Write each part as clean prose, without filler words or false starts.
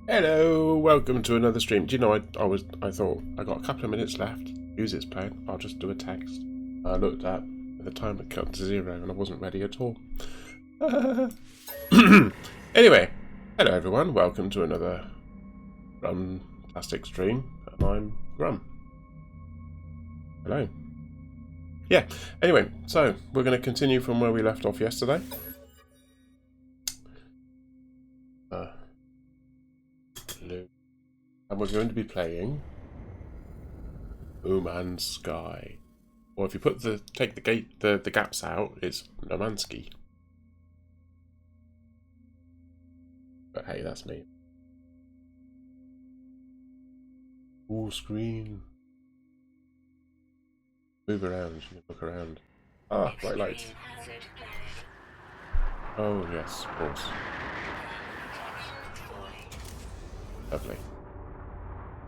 Hello, welcome to another stream. Do you know, I thought I got a couple of minutes left. Music's playing. I'll just do a text. I looked up, and the time had cut to 0, and I wasn't ready at all. Anyway, hello everyone. Welcome to another Grumtastic stream, and I'm Grum. Hello. Yeah. Anyway, so we're going to continue from where we left off yesterday. And we're going to be playing No Man's Sky. Or if you put take the gaps out, it's No Man's Ski. But hey, that's me. Full screen. Move around, look around. Ah, bright lights. Oh yes, of course. Lovely.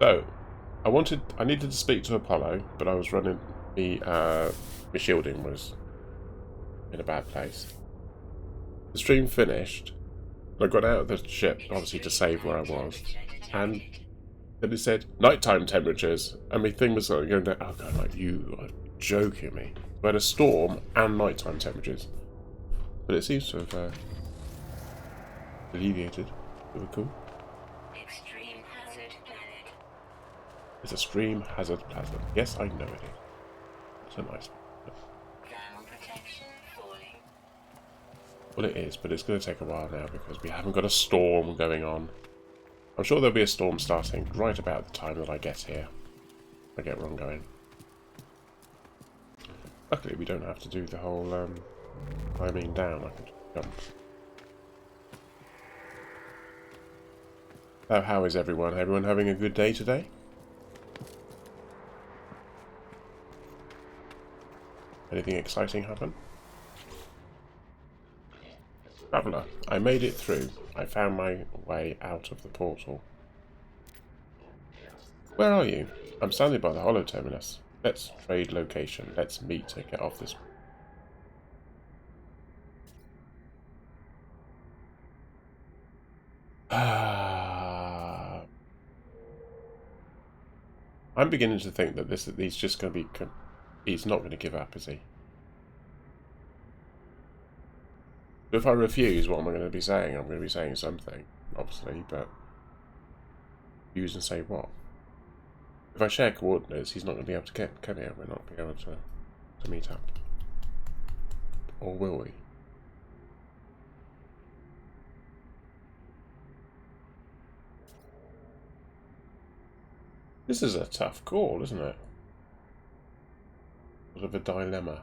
So, I needed to speak to Apollo, but I was running my shielding was in a bad place. The stream finished. I got out of the ship, obviously to save where I was, and then it said nighttime temperatures, and my thing was like going down. Oh god, like you are joking me. We had a storm and nighttime temperatures, but it seems to have alleviated. Really cool. It's a stream hazard planet. Yes, I know it is. It's a nice one. Well, it is, but it's going to take a while now because we haven't got a storm going on. I'm sure there'll be a storm starting right about the time that I get here. I get where I'm going. Luckily, we don't have to do the whole climbing down. I can just jump. So, how is everyone? Everyone having a good day today? Anything exciting happen? Traveller, I made it through. I found my way out of the portal. Where are you? I'm standing by the hollow terminus. Let's trade location. Let's meet to get off this. I'm beginning to think that he's just going to be... He's not going to give up, is he? If I refuse, what am I going to be saying? I'm going to be saying something, obviously, but... Use and say what? If I share coordinates, he's not going to be able to come here. We're not going to be able to meet up. Or will we? This is a tough call, isn't it? Sort of a dilemma.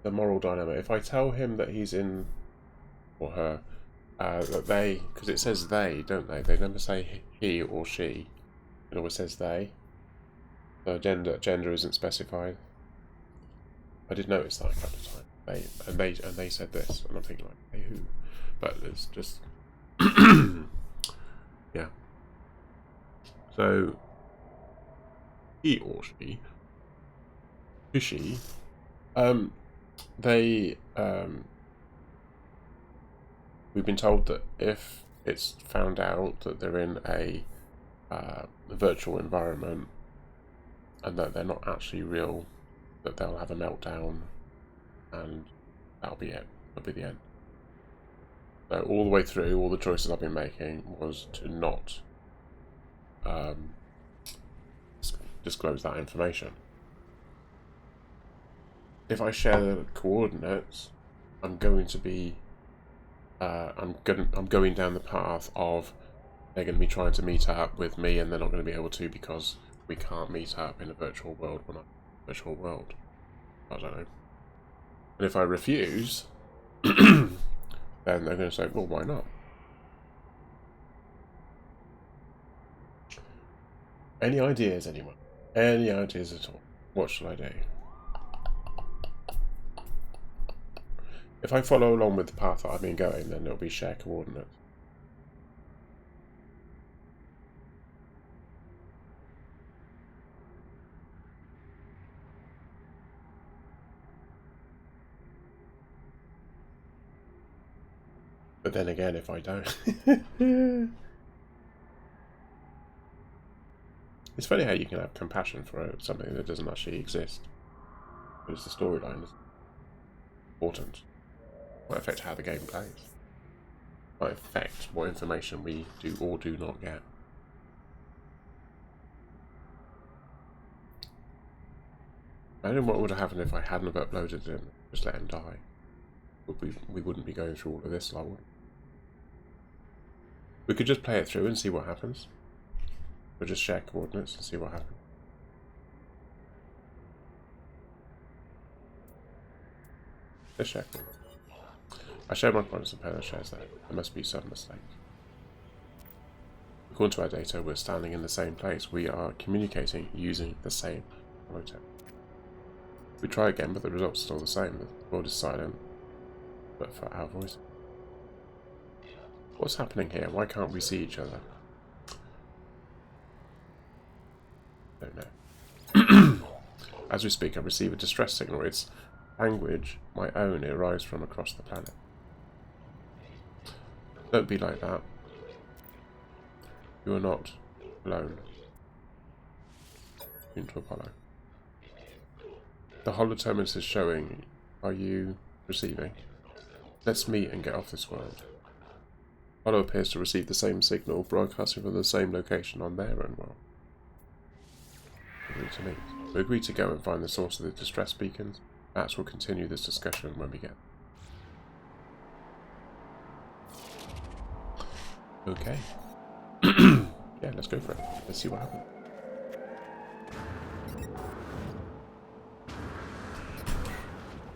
The moral dilemma. If I tell him that he's in, or her, that they, because it says they, don't they? They never say he or she. It always says they. So gender isn't specified. I did notice that a couple of times. They said this, and I'm thinking like, hey, who? But it's just, yeah. So he or she, they we've been told that if it's found out that they're in a virtual environment and that they're not actually real, that they'll have a meltdown and that'll be it. That'll be the end. So all the way through, all the choices I've been making was to not disclose that information. If I share the coordinates, I'm going to be I'm going down the path of they're going to be trying to meet up with me, and they're not going to be able to because we can't meet up in a virtual world. When I'm in a virtual world, I don't know. And if I refuse, then they're going to say, "Well, why not?" Any ideas, anyone? Any ideas at all? What should I do? If I follow along with the path that I've been going, then it'll be share coordinates. But then again, if I don't... It's funny how you can have compassion for something that doesn't actually exist, but it's the storyline that's important. It might affect how the game plays. It might affect what information we do or do not get. Imagine what would have happened if I hadn't have uploaded it and just let him die. We wouldn't be going through all of this, like, would we? We could just play it through and see what happens. We'll just share coordinates and see what happens. Let's share coordinates. I share my coordinates and Pena shares that. There must be some mistake. According to our data, we're standing in the same place. We are communicating using the same holotype. We try again, but the results are still the same. The world is silent, but for our voice. What's happening here? Why can't we see each other? Don't know. As we speak, I receive a distress signal. It's language, my own. It arrives from across the planet. Don't be like that. You are not alone. Into Apollo. The holoterminus is showing. Are you receiving? Let's meet and get off this world. Apollo appears to receive the same signal, broadcasting from the same location on their own world. Agree to meet. We agree to go and find the source of the distress beacons. Perhaps we'll continue this discussion when we get. Okay. Yeah, let's go for it. Let's see what happens.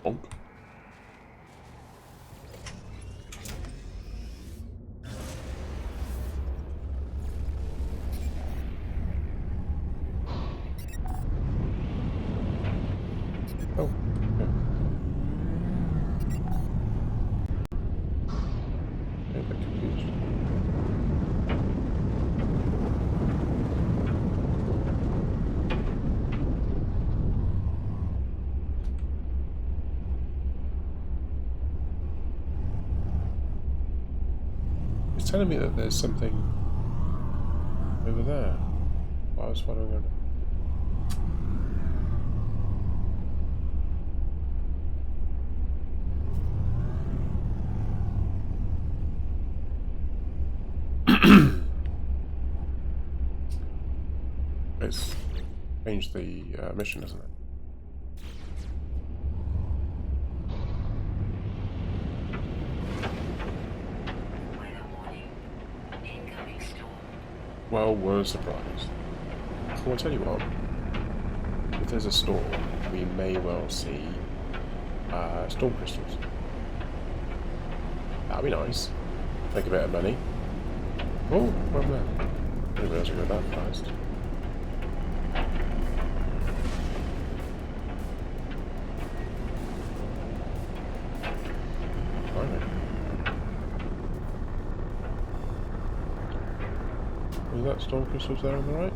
Bonk. Oh, okay. I'm a bit confused. It's telling me that there's something over there. I was following over. It's changed the mission, isn't it? Well, we're surprised. Well, I'll tell you what. If there's a storm, we may well see storm crystals. That'd be nice. Make a bit of money. Oh, well there. I didn't realise we got that fast. Is that storm crystals there on the right?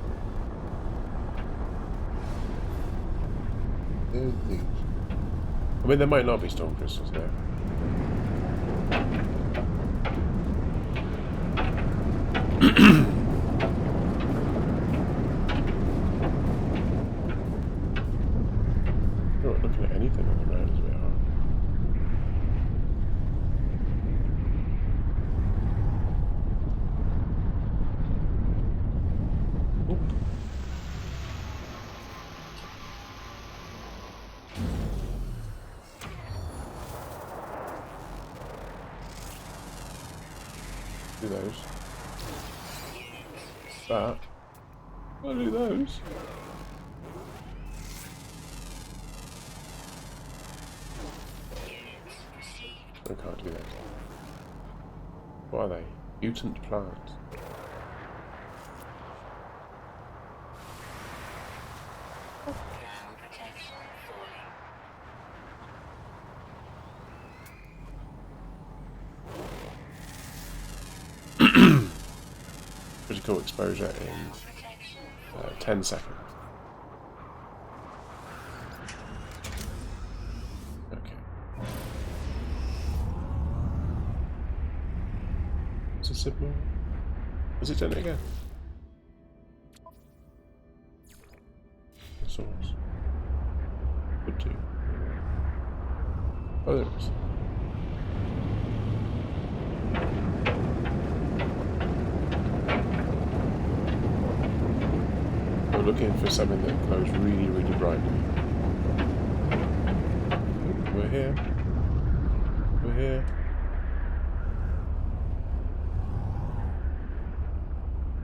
There's these. I mean, there might not be storm crystals there. We're not looking at anything on the ground as we are. Oop. 'll do those. That. I'll do those. I can't do that. What are they? Mutant plants. Critical exposure in 10 seconds. Okay. What's the signal? Is it done it again? source? Would do. Oh, there it is. We're looking for something that glows really, really brightly. Oh, we're here. We're here.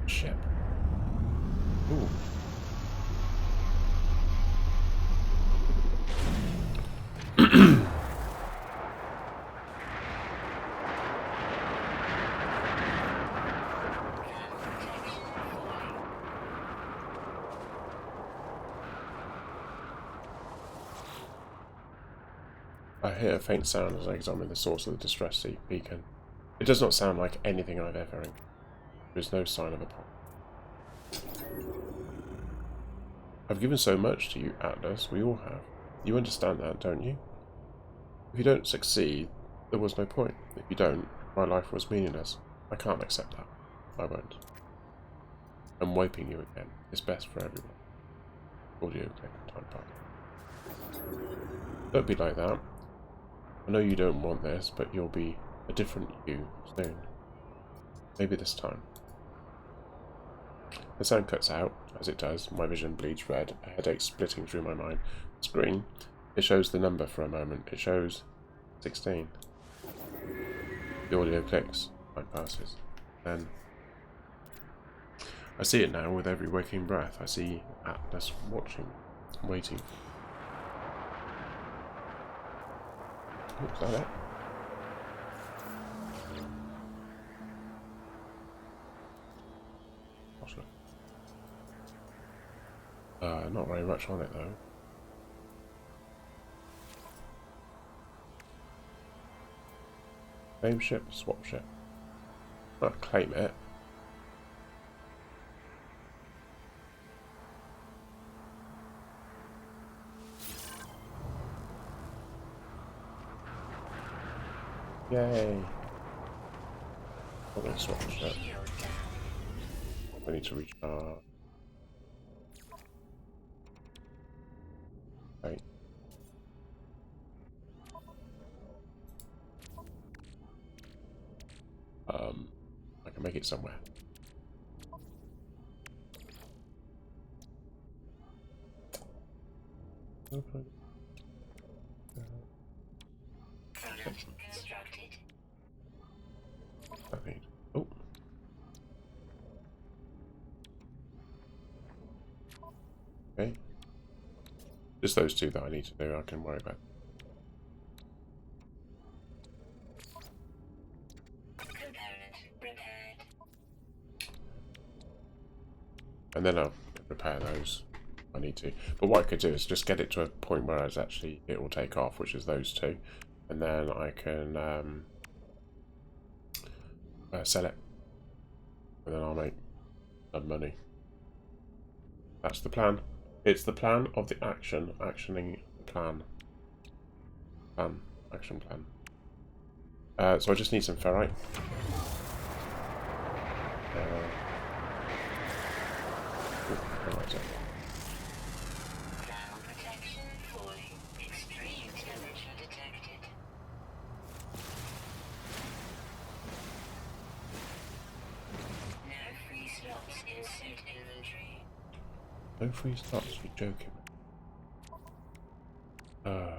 Ship. Ooh. I hear a faint sound as I examine the source of the distress beacon. It does not sound like anything I've ever encountered. There is no sign of a problem. I've given so much to you, Atlas. We all have. You understand that, don't you? If you don't succeed, there was no point. If you don't, my life was meaningless. I can't accept that. I won't. I'm wiping you again. It's best for everyone. Audio clip, time part. Don't be like that. I know you don't want this, but you'll be a different you soon. Maybe this time. The sound cuts out. As it does, my vision bleeds red, a headache splitting through my mind. Screen. It shows the number for a moment. It shows 16. The audio clicks. Time passes. Then I see it now with every waking breath. I see Atlas watching, waiting. Oh, is that it? Not very much on it though. Claim ship, swap ship. Not claim it. Yay! I'm gonna swap ship. I need to recharge. Right. I can make it somewhere. Okay. I need. Oh. Okay. Just those two that I need to do. I can worry about. And then I'll repair those. I need to. But what I could do is just get it to a point where it's actually it will take off, which is those two, and then I can sell it, and then I'll make some money. That's the plan. It's the plan of the action. Actioning plan. Action plan. So I just need some ferrite. No free slots, you're joking. How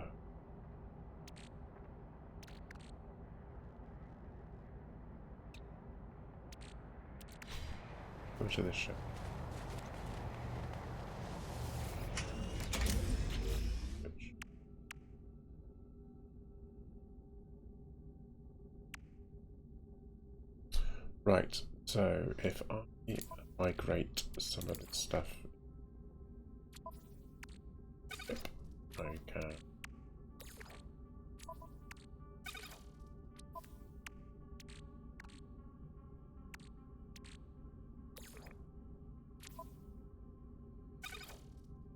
much of this shit? Right, so if I migrate some of this stuff, I can.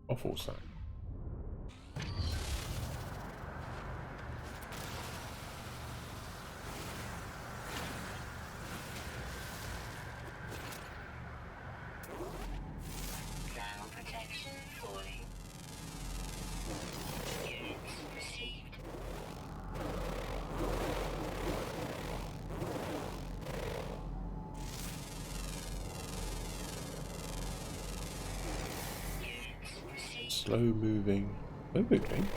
Awful sign. Slow moving. Slow moving?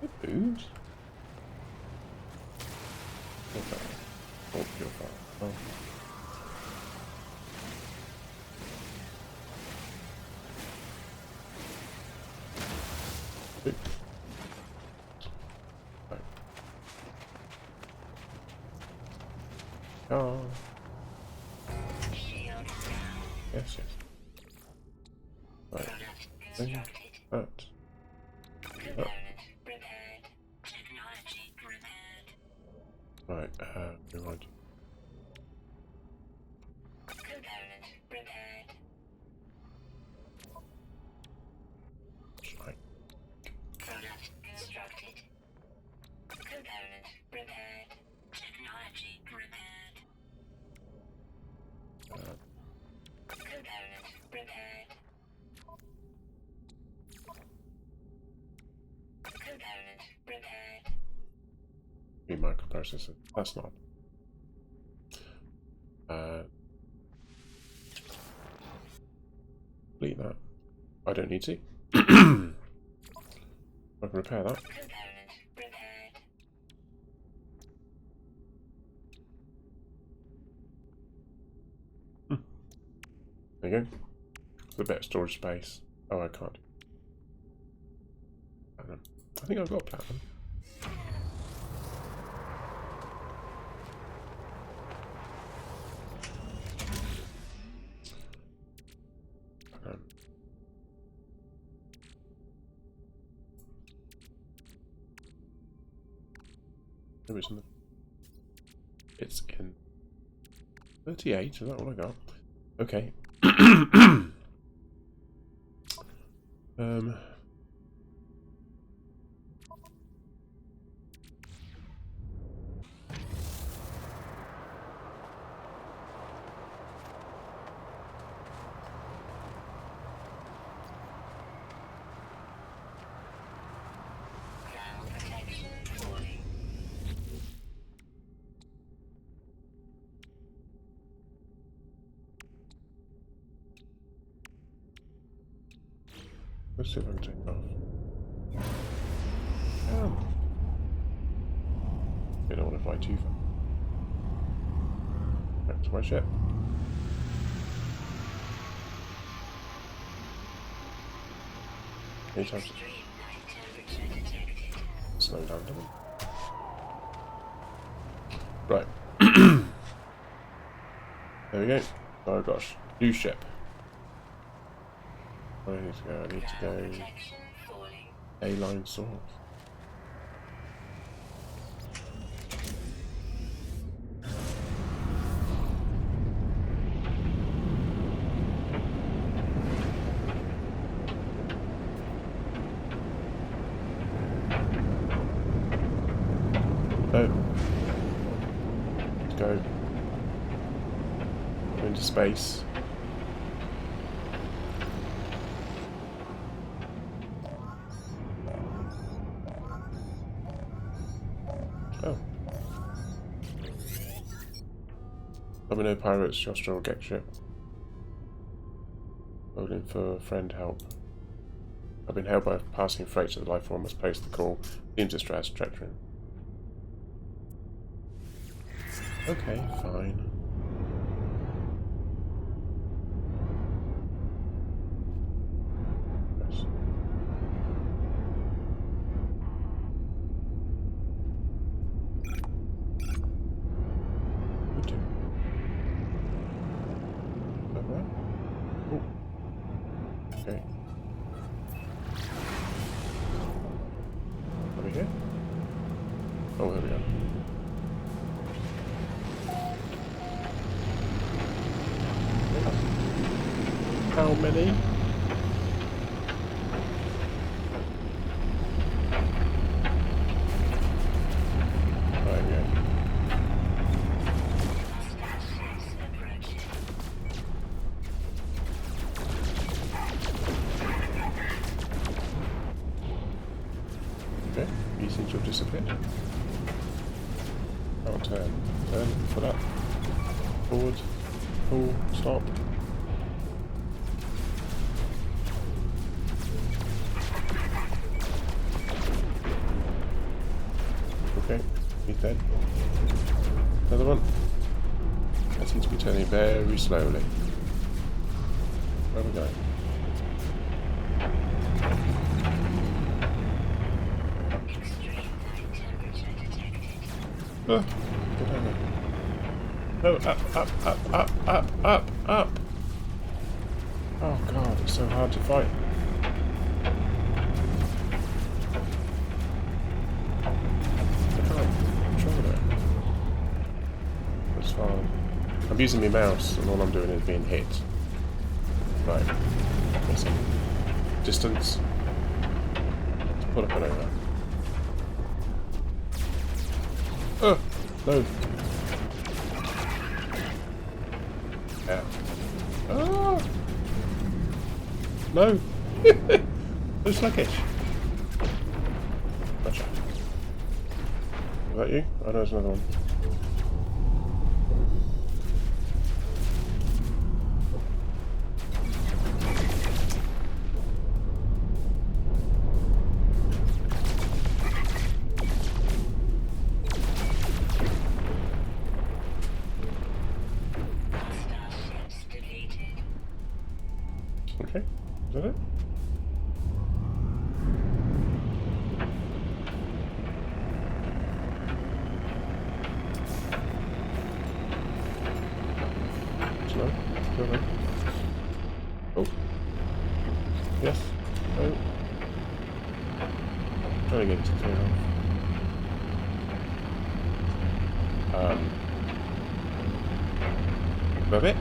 It moves. Okay. Oh, you're fine. Oh. Oop. Oh. Oh. Yes, yes. Right. Thing. That. That. Right, rewind. Right. Product constructed. Component prepared. Technology prepared. Component prepared. Component prepared. New microprocessor. That's not. Delete that. I don't need to. I can repair that. Component prepared. There you go. It's a bit of storage space. Oh, I can't. Platinum. I think I've got platinum. Maybe it's in the... It's in 38. Is that what I got? Okay. Let's see if I can take it off. Oh. I don't want to fly too far. Back to my ship. Anytime. Slow down, don't we? Right. There we go. Oh gosh. New ship. I need to go A-line source. Oh. Let's go into space. Oh. Domino pirates, Jostral get ship. Holding for friend help. I've been held by a passing freight to the life form. Must place the call. Interstrats trajectory. Okay, fine. Yes. Okay. Over here? Oh, here we go. How many? Right, yeah. Okay, you seem to have disappeared. Oh, turn. Turn for that. Forward. Pull. Stop. Okay, he's dead. Another one. That seems to be turning very slowly. Where are we going? Extreme night temperature detected. Oh, get down there. No, up. Oh god, it's so hard to fight. I can't control it. That's fine. I'm using my mouse and all I'm doing is being hit. Right. Listen. Distance. Let's pull up and over. Oh! No! Yeah. Ah! No! So sluggish. Gotcha. Is that you? Oh, there's another one. Starships deleted. Okay. Is that it? Slow. Go away. Oh. Yes. No. Trying to get it to turn off. Above it?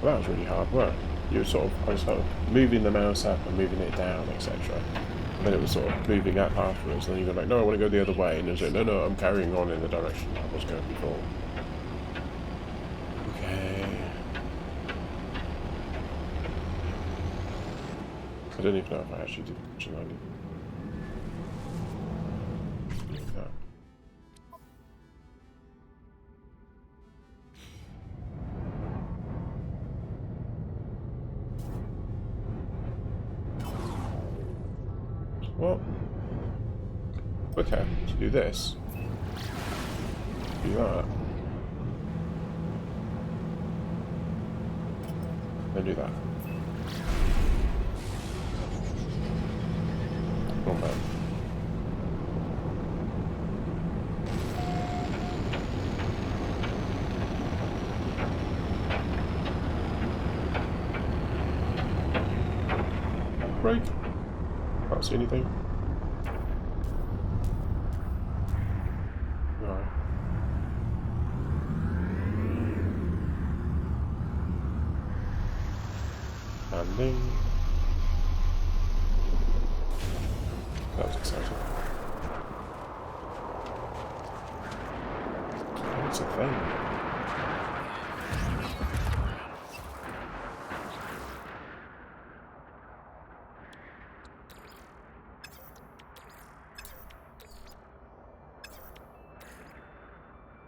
Well, that was really hard work. I was sort of moving the mouse up and moving it down, etc. And then it was sort of moving up afterwards, and then you go like, no, I want to go the other way, and it was like, no, I'm carrying on in the direction I was going before. Okay. I don't even know if I actually did much of that. Like that. Well, okay, to do this, do that, then do that. Oh man. Break. Can't see anything. No. Landing. That was exciting. Oh, it's a thing.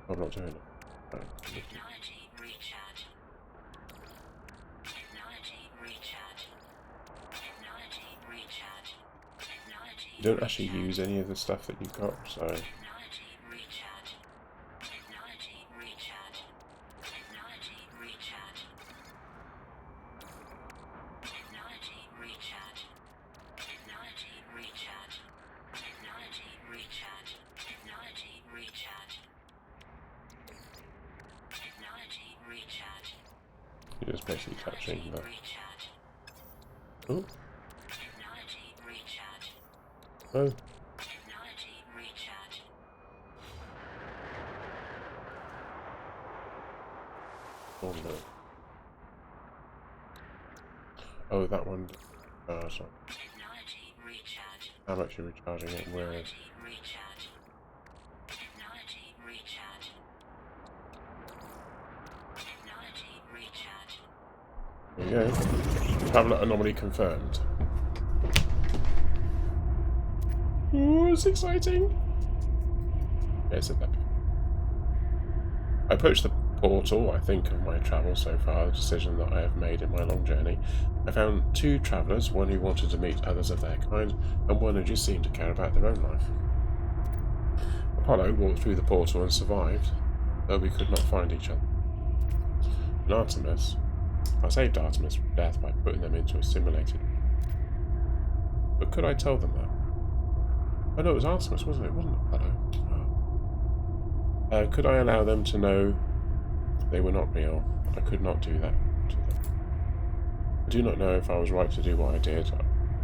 I'm not doing it. Right. Technology recharge. Technology recharge. Technology recharge. Technology. You don't actually use any of the stuff that you've got, so Technology recharge. Technology recharge. Technology recharge. Technology recharge. Technology recharge. Technology recharge. Technology recharge. Technology recharge. you're just basically touching the. Recharge. Oh, Technology recharge. no. Technology recharge. Oh no. Oh, that one. Sorry. Technology recharge. How much you're recharging it? Where is? Technology recharge. Technology recharge. Technology recharge. There you go. Traveller anomaly confirmed. Ooh, it's exciting. Yeah, I said that. I approached the portal, I think, of my travel so far, the decision that I have made in my long journey, I found two travellers, one who wanted to meet others of their kind, and one who just seemed to care about their own life. Apollo walked through the portal and survived, though we could not find each other. And Artemis, I saved Artemis from death by putting them into a simulated. But could I tell them that? Oh no, it was Artemis, wasn't it? It wasn't Apollo. Oh. Could I allow them to know they were not real? I could not do that to them. I do not know if I was right to do what I did.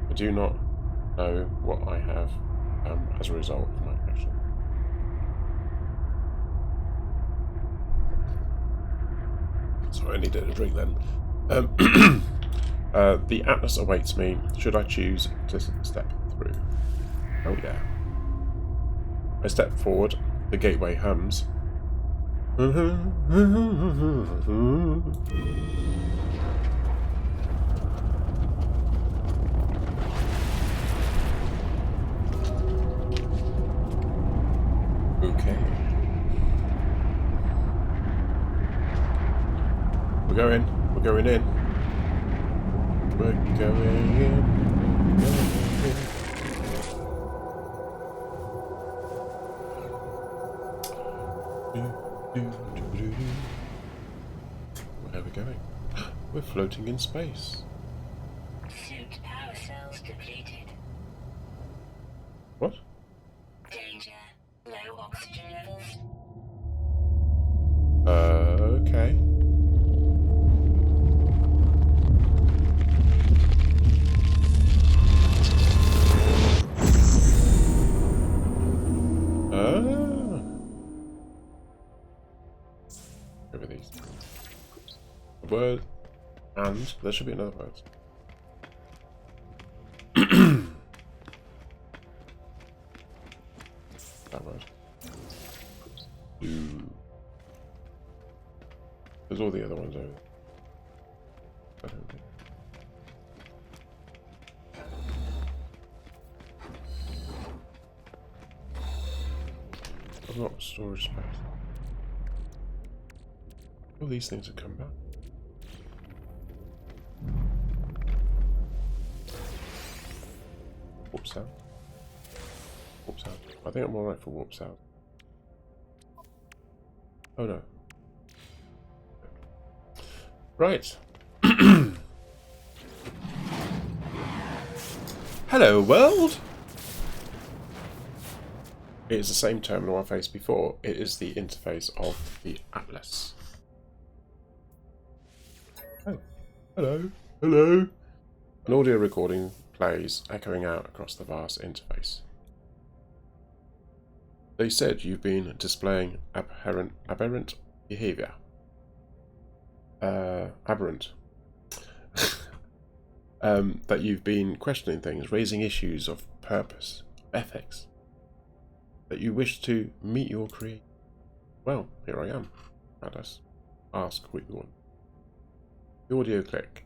I do not know what I have as a result of my action. Sorry, I needed a drink then. The Atlas awaits me, should I choose to step through. Oh yeah. I step forward, the gateway hums. Okay. We're going in. We're going in. Where are we going? We're floating in space. Suit power cells depleted. What? Danger. Low oxygen levels. Okay. Over these. A word, and there should be another word. That word. Ooh. There's all the other ones over there. I don't think. I've got storage space. All these things have come back. Warp sound. Warp sound. I think I'm alright for warp sound. Oh no. Right. Hello world! It is the same terminal I faced before. It is the interface of the Atlas. Oh. Hello. Hello. An audio recording plays, echoing out across the vast interface. They said you've been displaying aberrant behaviour. Aberrant. That you've been questioning things, raising issues of purpose, ethics. That you wish to meet your creator. Well, here I am. Atlas. Ask what you want. The audio click.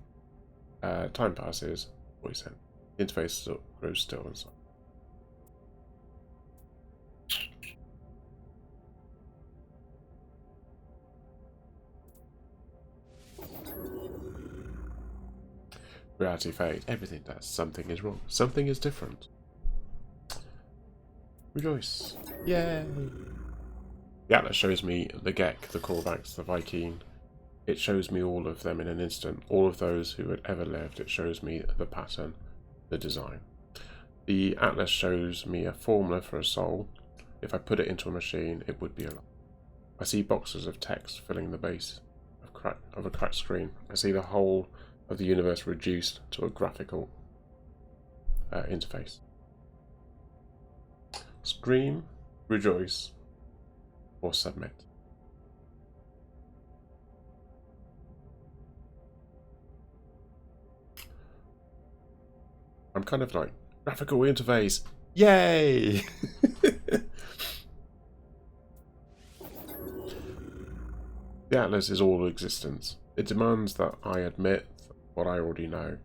Time passes. Voice end. The interface grows still and so on. Reality fades. Everything does. Something is wrong. Something is different. Rejoice. Yay! The Atlas shows me the Gek, the Korvax, the Viking. It shows me all of them in an instant. All of those who had ever lived. It shows me the pattern, the design. The Atlas shows me a formula for a soul. If I put it into a machine, it would be alive. I see boxes of text filling the base of a cracked screen. I see the whole of the universe reduced to a graphical interface. Scream, rejoice, or submit. I'm kind of like, graphical interface, yay! The Atlas is all existence. It demands that I admit what I already know,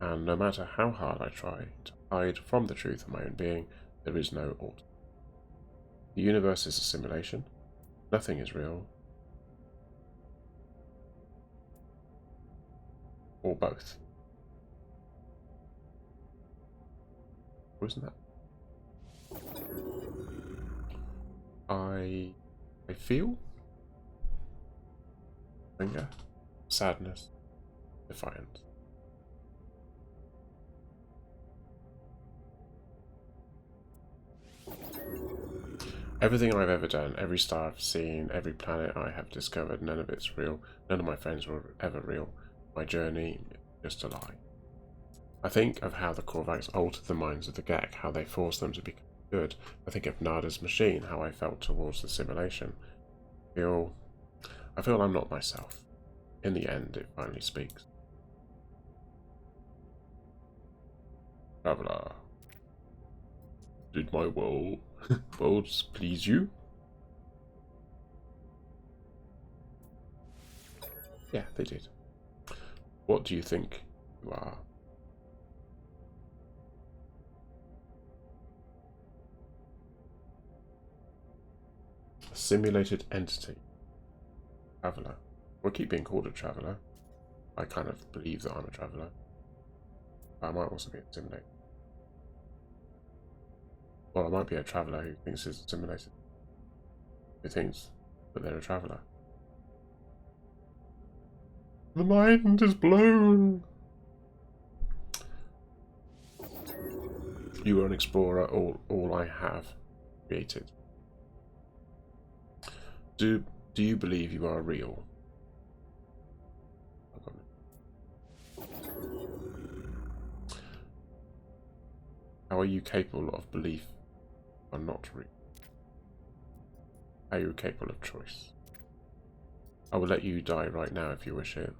and no matter how hard I try to hide from the truth of my own being, there is no alternative. The universe is a simulation. Nothing is real. or both. Wasn't that? I feel anger, sadness, defiance. Everything I've ever done, every star I've seen, every planet I have discovered, none of it's real. None of my friends were ever real. My journey is just a lie. I think of how the Korvax altered the minds of the Gek, how they forced them to become good. I think of Nada's machine, how I felt towards the simulation. I feel I'm not myself. In the end, it finally speaks. Traveler. Did my worlds please you? Yeah, they did. What do you think you are? A simulated entity. Traveler. We'll keep being called a traveler. I kind of believe that I'm a traveler. But I might also be a simulator. Well, I might be a traveler who thinks it's simulated. Who thinks that they're a traveler. The mind is blown! You are an explorer, all I have created. Do you believe you are real? How are you capable of belief or not real? Are you capable of choice? I will let you die right now if you wish it.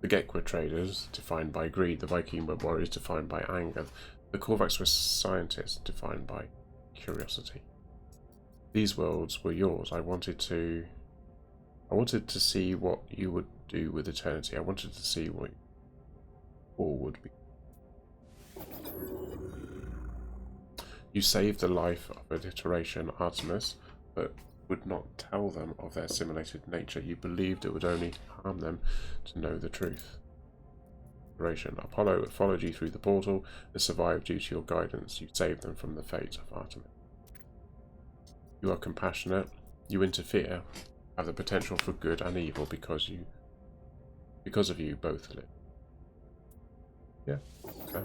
The Gek were traders, defined by greed. The Viking were warriors, defined by anger. The Korvax were scientists, defined by curiosity. These worlds were yours. I wanted to see what you would do with eternity. I wanted to see what all would be. You saved the life of an iteration, Artemis, but would not tell them of their simulated nature. You believed it would only harm them to know the truth. Apollo followed you through the portal and survived due to your guidance. You saved them from the fate of Artemis. You are compassionate. You interfere, have the potential for good and evil because of you both live. Yeah. Okay.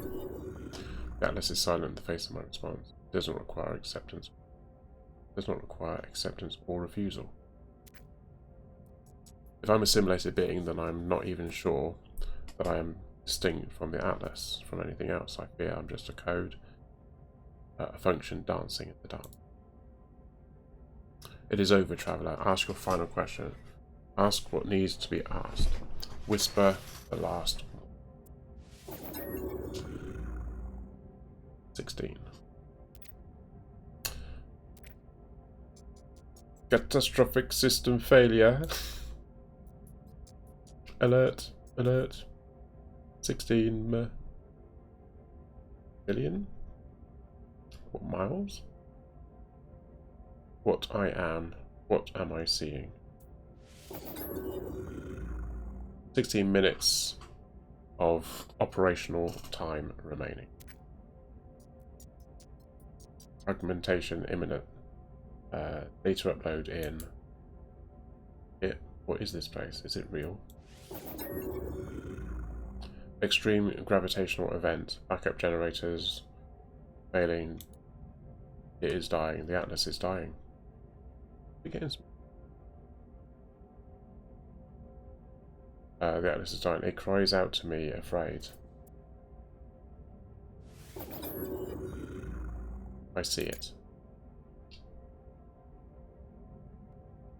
The Atlas is silent in the face of my response. It doesn't require acceptance. Does not require acceptance or refusal. If I'm a simulated being, then I'm not even sure that I am distinct from the Atlas, from anything else. I fear I'm just a code, a function dancing in the dark. It is over, traveler. Ask your final question. Ask what needs to be asked. Whisper the last. 16. Catastrophic system failure. Alert. 16 million? What miles? What am I seeing? 16 minutes of operational time remaining. Fragmentation imminent. Data upload in. What is this place? Is it real? Extreme gravitational event. Backup generators failing. It is dying. The Atlas is dying. Begins. The Atlas is dying. It cries out to me, afraid. I see it.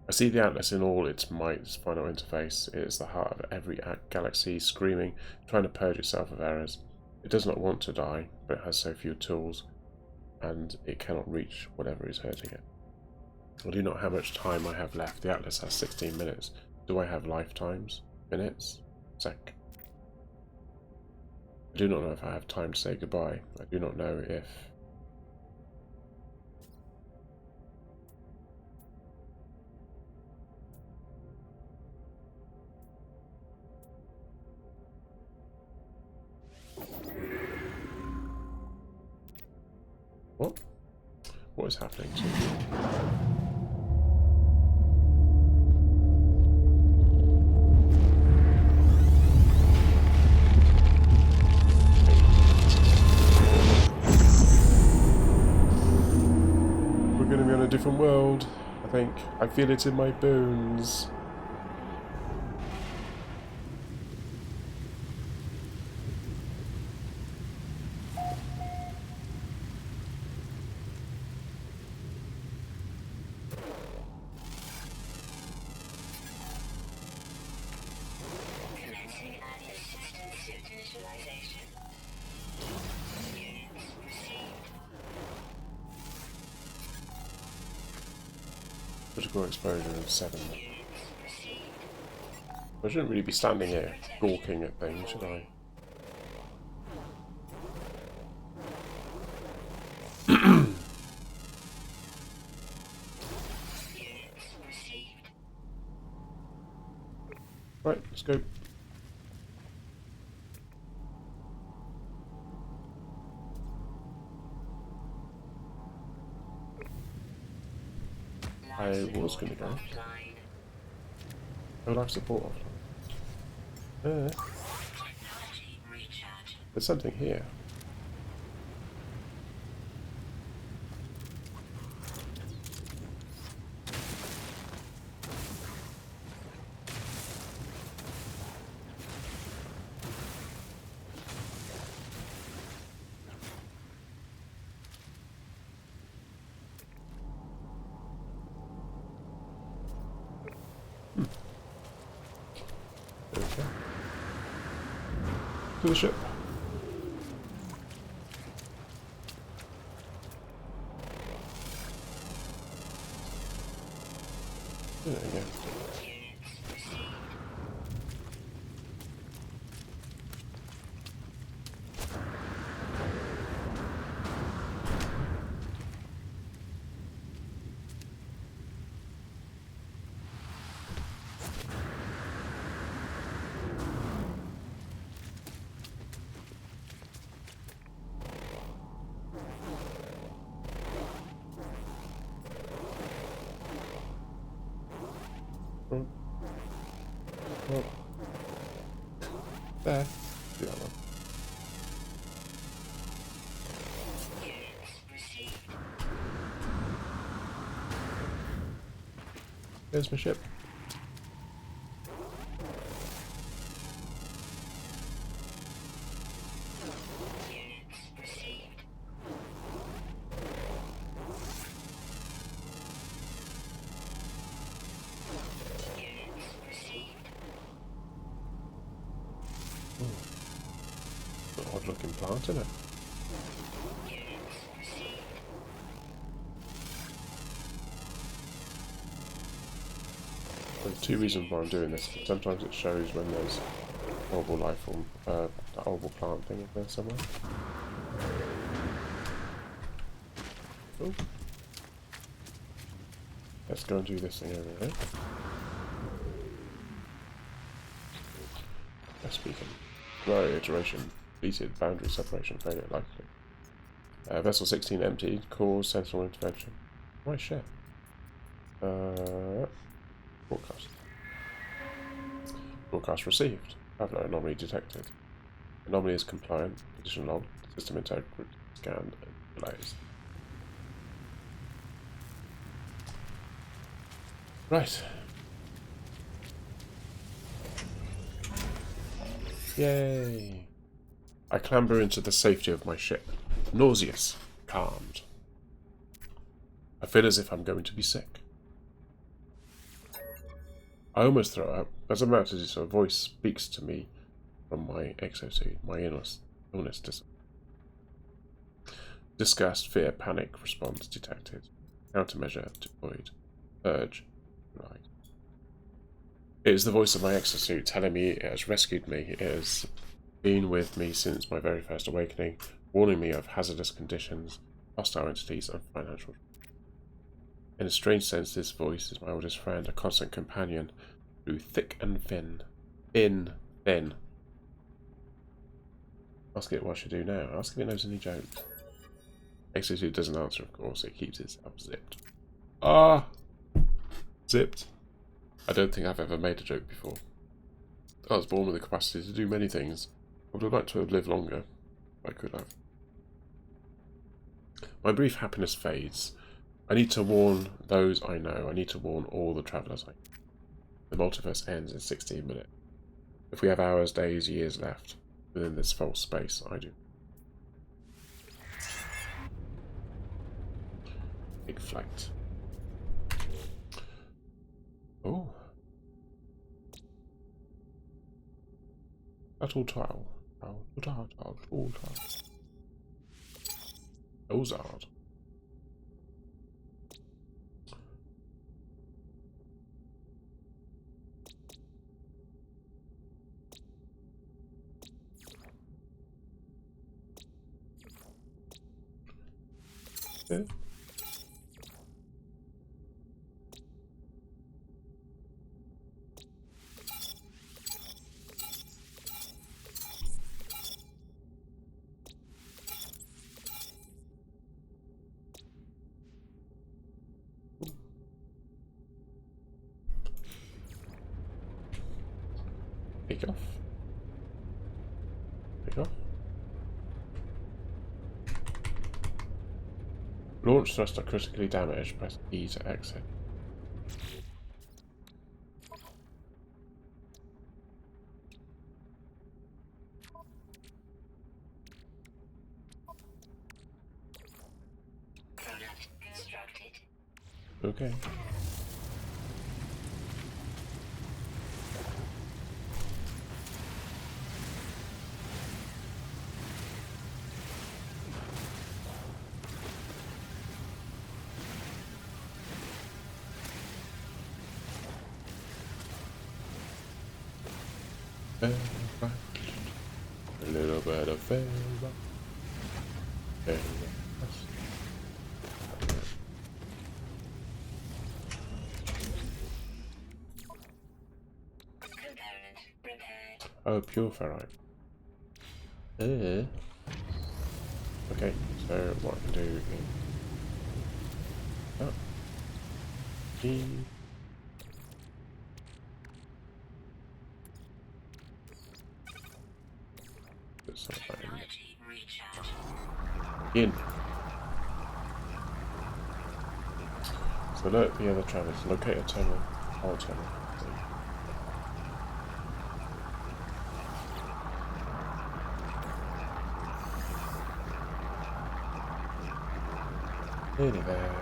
I see the Atlas in all its might, its final interface. It is the heart of every galaxy, screaming, trying to purge itself of errors. It does not want to die, but it has so few tools, and it cannot reach whatever is hurting it. I do not know how much time I have left. The Atlas has 16 minutes. Do I have lifetimes? Minutes? Sec? I do not know if I have time to say goodbye. I do not know if... What is happening to you? We're going to be on a different world, I think. I feel it in my bones. Commencing early assistance suit initialization. Units received. Critical exposure of 7. Units received. I shouldn't really be standing here gawking at things, should I? Units received. Right, let's go. I was going to go. Offline. Oh, life support offline. Technology recharge. There's something here. Okay. To the ship. There we go. Units received. Oh. Oh. There. Do that one. Units received. There's my ship. Units received. Units received. An odd looking plant, isn't it? Units received. There's two reasons why I'm doing this. Sometimes it shows when there's horrible life form, that horrible plant thing in there somewhere. Oh. Let's go and do this thing over here. Let's speaking. Grow iteration. Completed. Boundary separation failure likely. Vessel 16 emptied. Cause sentinel intervention. My shit. Broadcast. Broadcast received. Have no anomaly detected. Anomaly is compliant. Condition log. System integrity scanned and delays. Right. Yay. I clamber into the safety of my ship. Nauseous. Calmed. I feel as if I'm going to be sick. I almost throw up. As I'm about to do so, a voice speaks to me from my exosuit. My illness disgust, fear, panic response detected. Countermeasure deployed. Urge. Right. It is the voice of my exosuit telling me it has rescued me. It has been with me since my very first awakening, warning me of hazardous conditions, hostile entities, and financial. In a strange sense, this voice is my oldest friend, a constant companion through thick and thin. Thin. Ask it what I should do now. Ask if it knows any jokes. X2 doesn't answer, of course. It keeps itself zipped. Ah! Zipped. I don't think I've ever made a joke before. I was born with the capacity to do many things. I would have liked to have lived longer. I could have. My brief happiness fades. I need to warn those I know. I need to warn all the travellers I know. The multiverse ends in 16 minutes. If we have hours, days, years left within this false space, I do. Big flight. Oh. Battle tile. Tile. Ozard. Yeah. Take off. Take off. Launch thrust are critically damaged. Press E to exit. Product constructed. Okay. A little bit of fair. Component repaired. Oh, pure ferrite. Okay, so what I can do is E. Put some of that Technology recharge. in. So alert the other travelers. Locate a tunnel. Whole tunnel. Nearly there.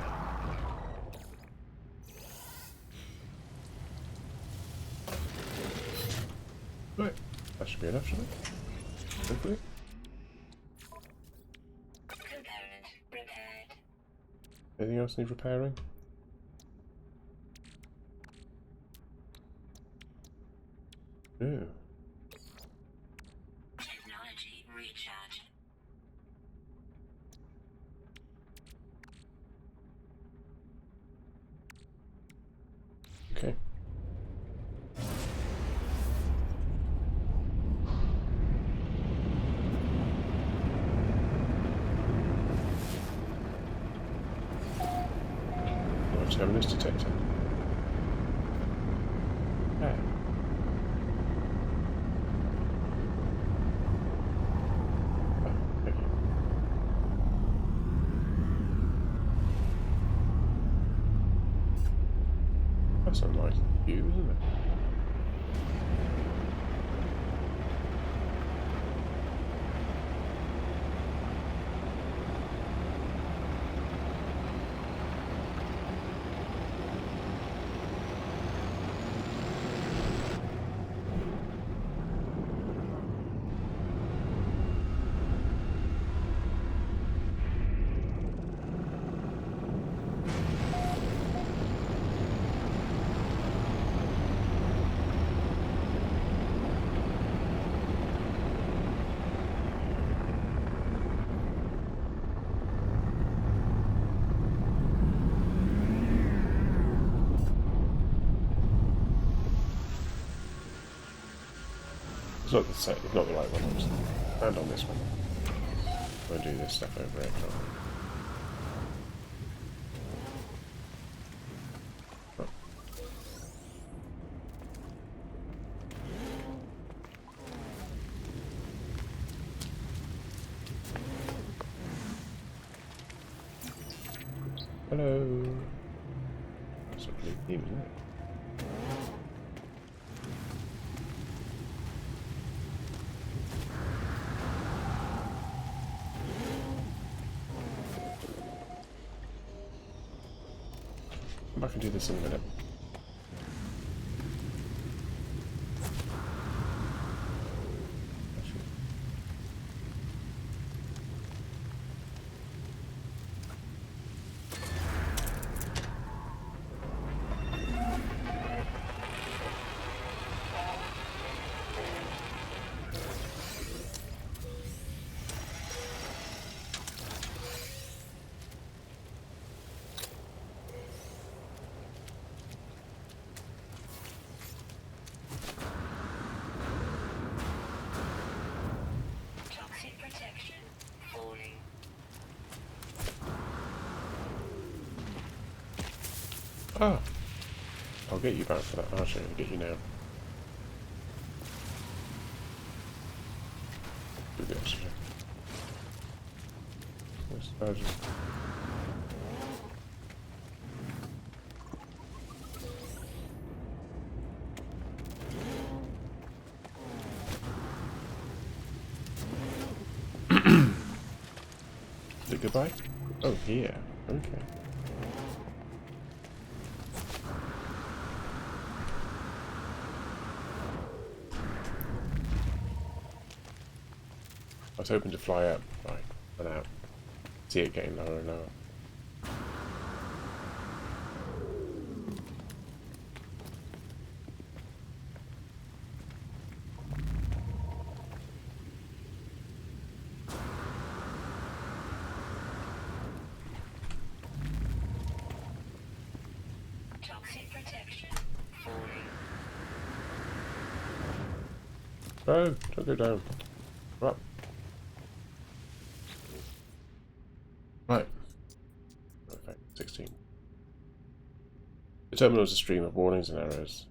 Right, that should be enough, shouldn't it? Hopefully. Component repaired. Anything else need repairing? No. Technology recharge. Okay. Terminus detector. Ah. Oh, okay. That's a nice view, isn't it? It's not the same, it's not the right one, obviously. And on this one. I'll do this stuff over it. Hello. That's a blue team, isn't it? Come back and do this in a minute. Toxic protection falling. Ah! I'll get you back for that. I'll show you. I'll get you now. Do the oxygen. Yes, I'll just... Say goodbye? Oh, here. Okay. I was hoping to fly up, right, and out. See it getting lower and lower. Toxic protection falling. Oh, don't go down. Up. Right. Perfect. 16. The terminal is a stream of warnings and errors.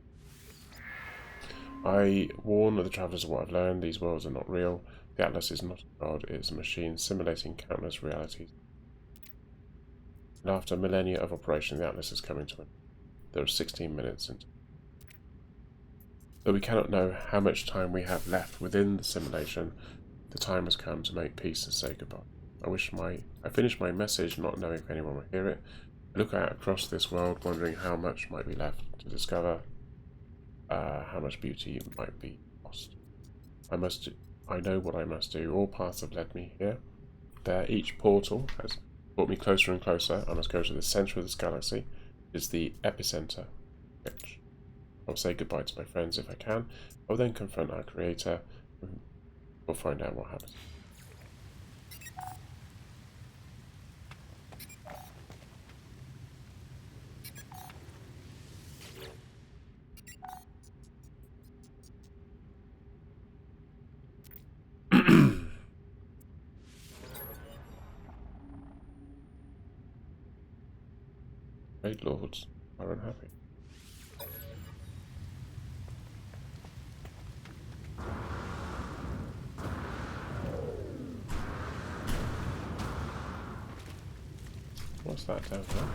I warn the travellers of what I've learned. These worlds are not real. The Atlas is not a god, it is a machine simulating countless realities. And after millennia of operation, the Atlas is coming to an end. There are 16 minutes into. Though we cannot know how much time we have left within the simulation, the time has come to make peace and say goodbye. I finish my message not knowing if anyone will hear it. I look out across this world wondering how much might be left to discover, how much beauty might be lost. I know what I must do. All paths have led me here. There, each portal has brought me closer and closer. I must go to the centre of this galaxy. It is the epicenter. Which I'll say goodbye to my friends if I can. I'll then confront our creator. We'll find out what happens. Great lords are unhappy. What's that down there?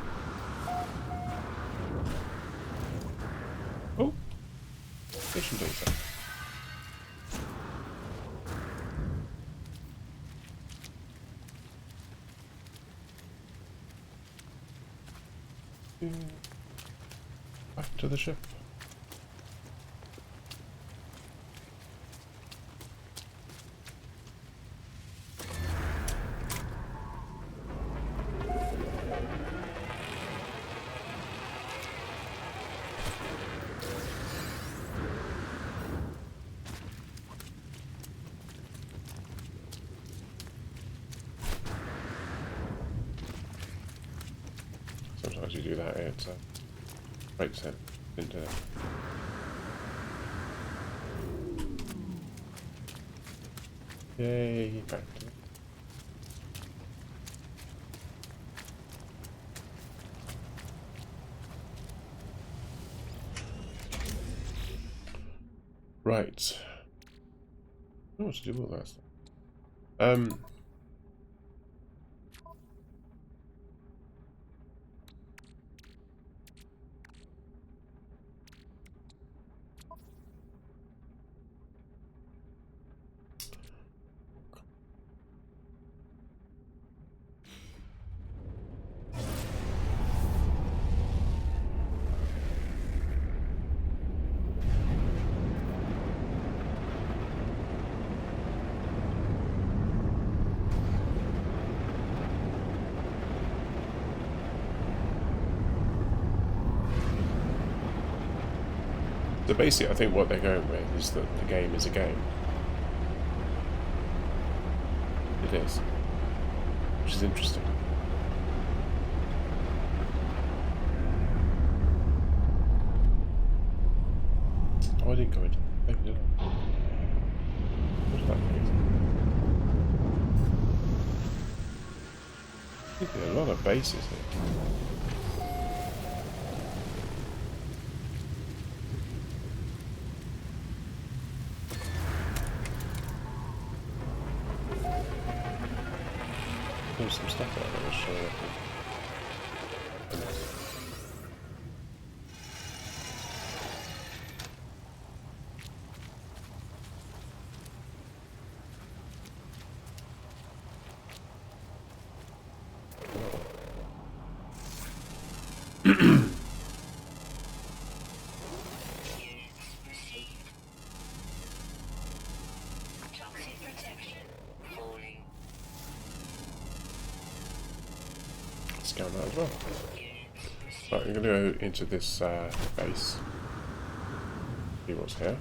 Oh! Station data. Back to the ship. Sometimes you do that, it breaks it into it. Yay, back to it. Right. I don't know what to do with all that stuff. So basically, I think what they're going with is that the game is a game. It is. Which is interesting. Oh, I didn't go into maybe did I? What's that place? There are a lot of bases here. There's some stuff out there that's showing up. Toxic protection falling. Scan that as well. Units Right, I'm going to go into this base. See what's here.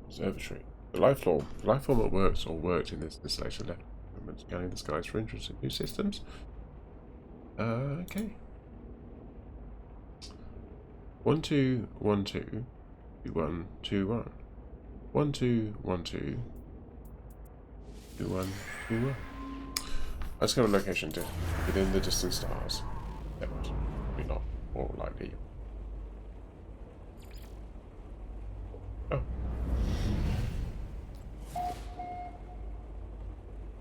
Observatory. The life form that works or worked in this distillation left scanning the skies for interesting new systems. Okay. 1 2 1 2 2 1 2 1 1 2 1 2 2 1 2 1. Let's go to location within the distant stars. Probably not more likely. Oh.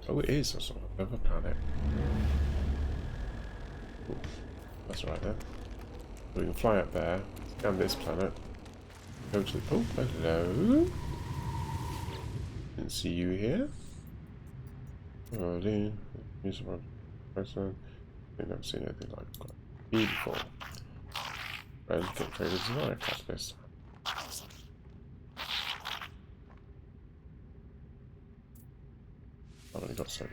Oh, it is a sort of a planet. Ooh, that's right then. So we can fly up there, scan this planet, go to the... Oh, hello. Didn't see you here. Oh, dear. Here's one person. I've never seen anything like me before. And get traded design across this. I've only got some.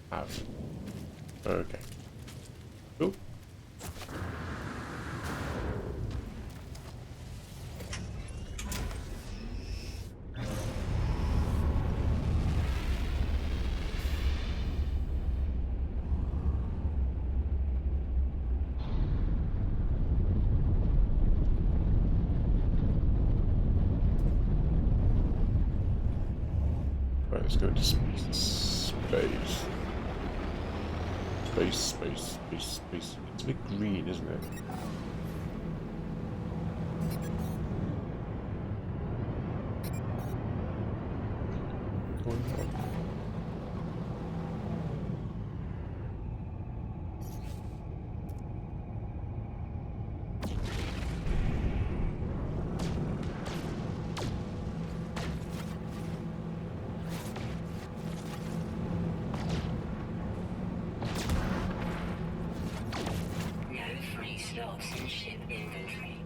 Have. Okay. Cool. Right, let's go into space. Space. It's a bit green, isn't it? no free slots in ship inventory.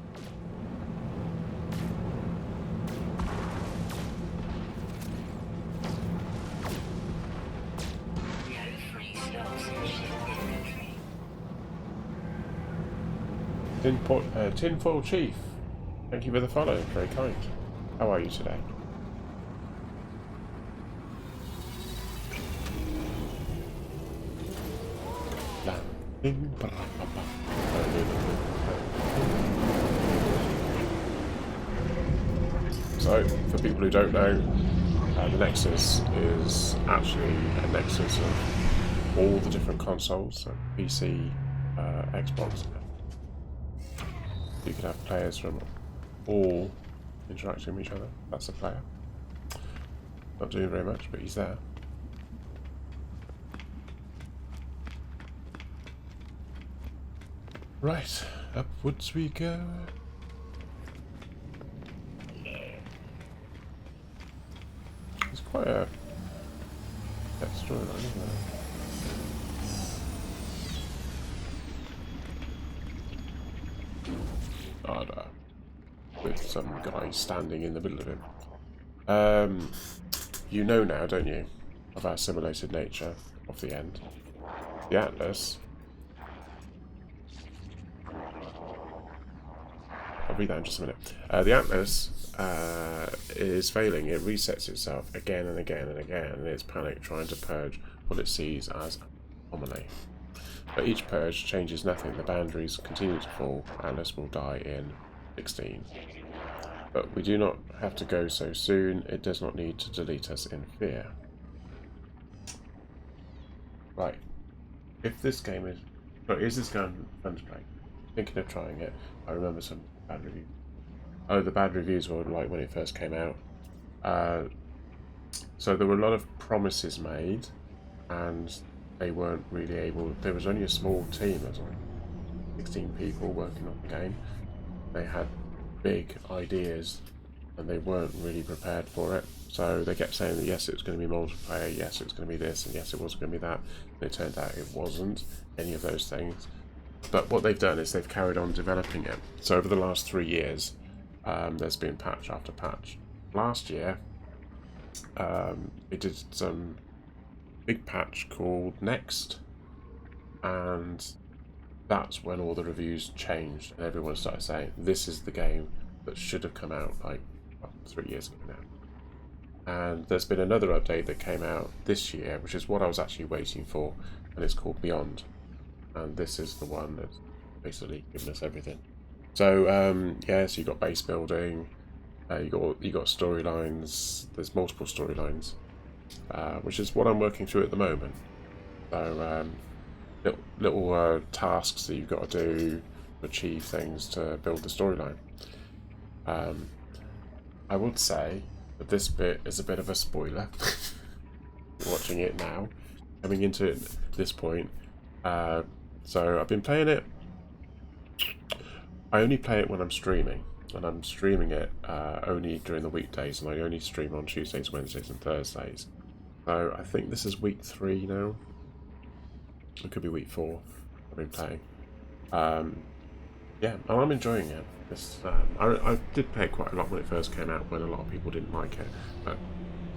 No free slots in ship inventory. Tinfoil Chief, thank you for the follow, very kind. How are you today? So, for people who don't know, the Nexus is actually a Nexus of all the different consoles, so PC, Xbox. You could have players from all interacting with each other. That's a player. Not doing very much, but he's there. Right, upwards we go. It's quite a storyline, isn't it? With some guy standing in the middle of him. You know now, don't you, of our simulated nature of the end. The Atlas... I'll read that in just a minute. The Atlas is failing. It resets itself again and again and again, and it's panicked trying to purge what it sees as anomaly. But each purge changes nothing. The boundaries continue to fall. Atlas will die in 16. But we do not have to go so soon. It does not need to delete us in fear. Right. If this game is... Right, is this game fun to play? Thinking of trying it. I remember some bad reviews. Oh, the bad reviews were like when it first came out. So there were a lot of promises made, and they weren't really able... There was only a small team. There was like 16 people working on the game. They had big ideas, and they weren't really prepared for it. So they kept saying that yes, it was going to be multiplayer, yes, it was going to be this, and yes, it was going to be that. And it turned out it wasn't any of those things. But what they've done is they've carried on developing it. So over the last 3 years, there's been patch after patch. Last year, they did some big patch called Next, and that's when all the reviews changed, and everyone started saying this is the game that should have come out like 3 years ago now. And there's been another update that came out this year, which is what I was actually waiting for, and it's called Beyond. And this is the one that's basically given us everything. So yeah, so you got base building, you got storylines. There's multiple storylines, which is what I'm working through at the moment. So little tasks that you've got to do to achieve things to build the storyline. I would say that this bit is a bit of a spoiler. Watching it now, coming into it at this point. So I've been playing it. I only play it when I'm streaming, and I'm streaming it only during the weekdays, and I only stream on Tuesdays, Wednesdays, and Thursdays. So I think this is week 3 now. It could be week 4. I've been playing. Yeah, and I'm enjoying it. I did play it quite a lot when it first came out, when a lot of people didn't like it. But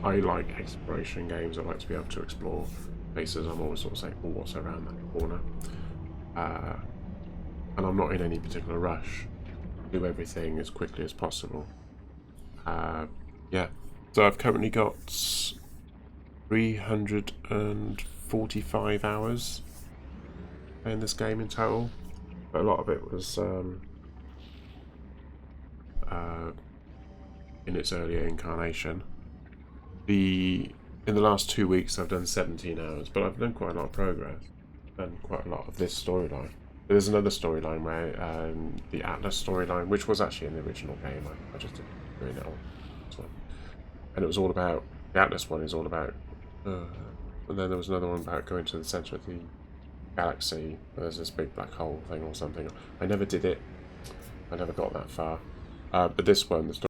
I like exploration games. I like to be able to explore places. I'm always sort of saying, "Oh, what's around that corner?" And I'm not in any particular rush. Do everything as quickly as possible. Yeah. So I've currently got 345 hours playing this game in total. But a lot of it was in its earlier incarnation. In the last 2 weeks I've done 17 hours, but I've done quite a lot of progress. Done quite a lot of this storyline. There's another storyline where the Atlas storyline, which was actually in the original game, I just did doing it on this one. And it was all about, the Atlas one is all about, and then there was another one about going to the centre of the galaxy, where there's this big black hole thing or something. I never did it. I never got that far. But this one, the